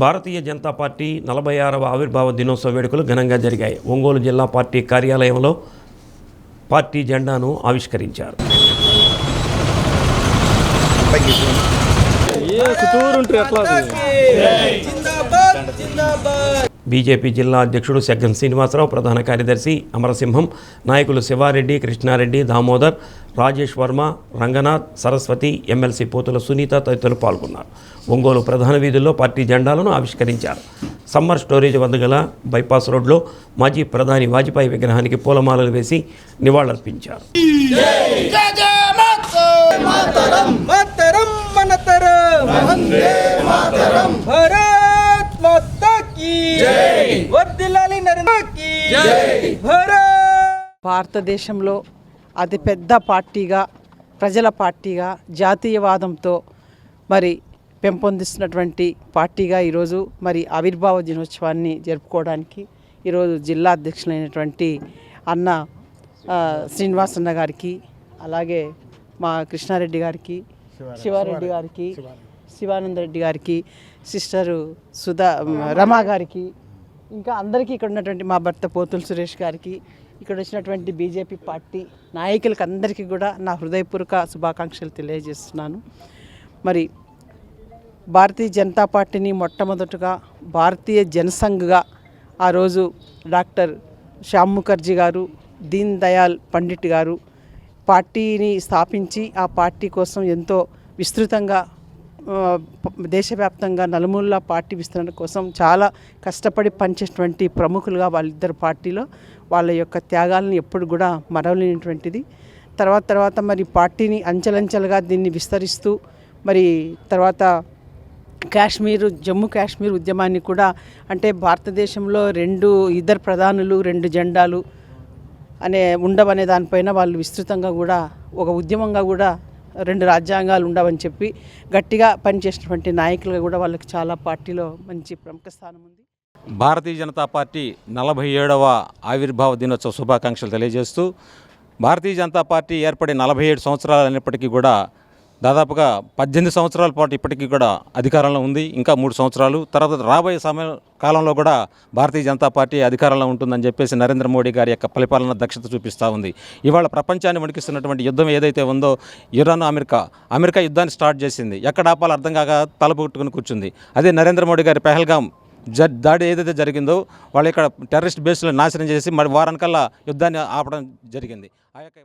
Bharatiya Janata party 46వ ఆవిర్భావ దినోత్సవ వేడుకలు ఘనంగా జరిగాయి. ఒంగోలు జిల్లా పార్టీ కార్యాలయంలో పార్టీ జెండాను ఆవిష్కరించారు. బీజేపీ జిల్లా అధ్యక్షుడు సెగ్గం శ్రీనివాసరావు, ప్రధాన కార్యదర్శి అమరసింహం, నాయకులు శివారెడ్డి, కృష్ణారెడ్డి, దామోదర్, రాజేష్ వర్మ, రంగనాథ్, సరస్వతి, ఎమ్మెల్సీ పోతుల సునీత తదితరులు పాల్గొన్నారు. ఒంగోలు ప్రధాన వీధుల్లో పార్టీ జెండాలను ఆవిష్కరించారు. సమ్మర్ స్టోరేజ్ వద్ద గల బైపాస్ రోడ్లో మాజీ ప్రధాని వాజ్పేయి విగ్రహానికి పూలమాలలు వేసి నివాళులర్పించారు. భారతదేశంలో అతిపెద్ద పార్టీగా, ప్రజల పార్టీగా, జాతీయవాదంతో మరి పెంపొందిస్తున్నటువంటి పార్టీగా ఈరోజు మరి ఆవిర్భావ దినోత్సవాన్ని జరుపుకోవడానికి ఈరోజు జిల్లా అధ్యక్షులైనటువంటి అన్న శ్రీనివాసన్న గారికి, అలాగే మా కృష్ణారెడ్డి గారికి, శివారెడ్డి గారికి, శివానందరెడ్డి గారికి, సిస్టరు రమా గారికి, ఇంకా అందరికీ ఇక్కడ ఉన్నటువంటి మా భర్త పోతుల సురేష్ గారికి, ఇక్కడ వచ్చినటువంటి బీజేపీ పార్టీ నాయకులకు అందరికీ కూడా నా హృదయపూర్వక శుభాకాంక్షలు తెలియజేస్తున్నాను. మరి భారతీయ జనతా పార్టీని మొట్టమొదటగా భారతీయ జనసంఘ్గా ఆ రోజు డాక్టర్ శ్యామ్ ముఖర్జీ గారు, దీన్ దయాల్ పండిట్ గారు పార్టీని స్థాపించి ఆ పార్టీ కోసం ఎంతో విస్తృతంగా దేశవ్యాప్తంగా నలుమూలల పార్టీ విస్తరణ కోసం చాలా కష్టపడి పనిచేసినటువంటి ప్రముఖులుగా వాళ్ళిద్దరు పార్టీలో వాళ్ళ యొక్క త్యాగాలను ఎప్పుడు కూడా మరవలేనటువంటిది. తర్వాత మరి పార్టీని అంచెలంచెలుగా దీన్ని విస్తరిస్తూ మరి తర్వాత జమ్మూ కాశ్మీర్ ఉద్యమాన్ని కూడా, అంటే భారతదేశంలో ఇద్దరు ప్రధానులు, 2 జెండాలు ఉండవనే దానిపైన వాళ్ళు విస్తృతంగా కూడా ఒక ఉద్యమంగా కూడా 2 రాజ్యాంగాలు ఉండవని చెప్పి గట్టిగా పనిచేసినటువంటి నాయకులుగా కూడా వాళ్ళకి చాలా పార్టీలో మంచి ప్రముఖ స్థానం ఉంది. భారతీయ జనతా పార్టీ 47వ ఆవిర్భావ దినోత్సవ శుభాకాంక్షలు తెలియజేస్తూ, భారతీయ జనతా పార్టీ ఏర్పడి 47 సంవత్సరాలు అయినప్పటికీ కూడా దాదాపుగా 18 సంవత్సరాల పాటు ఇప్పటికీ కూడా అధికారంలో ఉంది. ఇంకా 3 సంవత్సరాలు తర్వాత రాబోయే కాలంలో కూడా భారతీయ జనతా పార్టీ అధికారంలో ఉంటుందని చెప్పేసి నరేంద్ర మోడీ గారి యొక్క పరిపాలన దక్షత చూపిస్తూ ఉంది. ఇవాళ ప్రపంచాన్ని వణికిస్తున్నటువంటి యుద్ధం ఏదైతే ఉందో, ఇరాన్ అమెరికా యుద్ధాన్ని స్టార్ట్ చేసింది. ఎక్కడ ఆపాలో అర్థం కాక తలపుట్టుకుని కూర్చుంది. అదే నరేంద్ర మోడీ గారి పెహల్గాం దాడి ఏదైతే జరిగిందో, వాళ్ళు ఇక్కడ టెర్రరిస్ట్ బేస్లో నాశనం చేసి మరి వారానికల్లా యుద్ధాన్ని ఆపడం జరిగింది. ఆ యొక్క